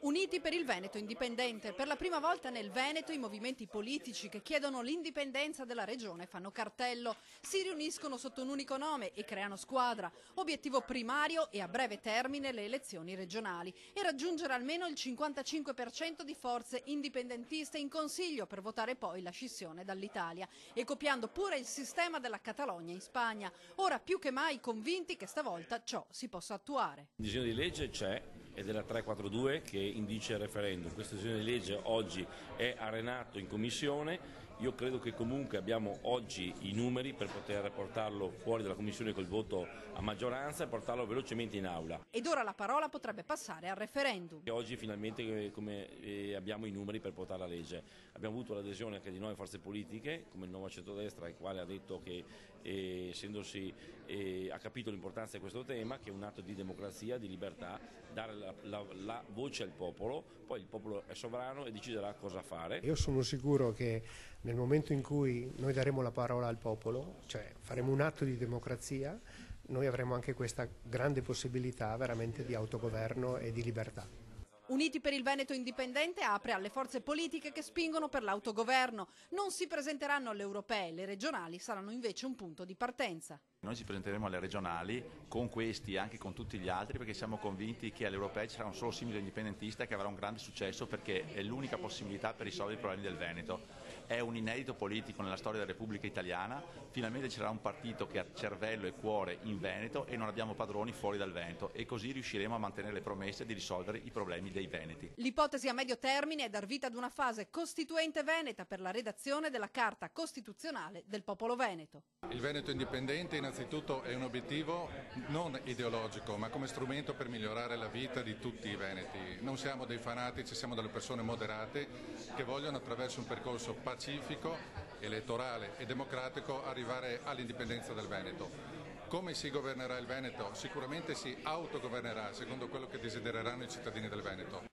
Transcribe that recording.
Uniti per il Veneto indipendente. Per la prima volta nel Veneto i movimenti politici che chiedono l'indipendenza della regione fanno cartello, si riuniscono sotto un unico nome e creano squadra. Obiettivo primario e a breve termine le elezioni regionali e raggiungere almeno il 55% di forze indipendentiste in Consiglio per votare poi la scissione dall'Italia e copiando pure il sistema della Catalogna in Spagna. Ora più che mai convinti che stavolta ciò si possa attuare. Il disegno di legge c'è ed è la 342 che indice il referendum. Questo disegno di legge oggi è arenato in commissione. Io credo che comunque abbiamo oggi i numeri per poter portarlo fuori dalla commissione col voto a maggioranza e portarlo velocemente in aula. Ed ora la parola potrebbe passare al referendum. E oggi finalmente abbiamo i numeri per portare la legge. Abbiamo avuto l'adesione anche di nuove forze politiche, come il Nuovo Centrodestra, il quale ha detto che ha capito l'importanza di questo tema, che è un atto di democrazia, di libertà, dare la voce al popolo, poi il popolo è sovrano e deciderà cosa fare. Io sono sicuro che nel momento in cui noi daremo la parola al popolo, cioè faremo un atto di democrazia, noi avremo anche questa grande possibilità veramente di autogoverno e di libertà. Uniti per il Veneto indipendente apre alle forze politiche che spingono per l'autogoverno. Non si presenteranno alle europee, le regionali saranno invece un punto di partenza. Noi ci presenteremo alle regionali con questi e anche con tutti gli altri perché siamo convinti che alle europee ci sarà un solo simbolo indipendentista che avrà un grande successo perché è l'unica possibilità per risolvere i problemi del Veneto. È un inedito politico nella storia della Repubblica Italiana, finalmente ci sarà un partito che ha cervello e cuore in Veneto e non abbiamo padroni fuori dal Veneto e così riusciremo a mantenere le promesse di risolvere i problemi dei veneti. L'ipotesi a medio termine è dar vita ad una fase costituente veneta per la redazione della Carta Costituzionale del popolo veneto. Il Veneto indipendente innanzitutto è un obiettivo non ideologico ma come strumento per migliorare la vita di tutti i veneti. Non siamo dei fanatici, siamo delle persone moderate che vogliono attraverso un percorso pacifico, elettorale e democratico arrivare all'indipendenza del Veneto. Come si governerà il Veneto? Sicuramente si autogovernerà secondo quello che desidereranno i cittadini del Veneto.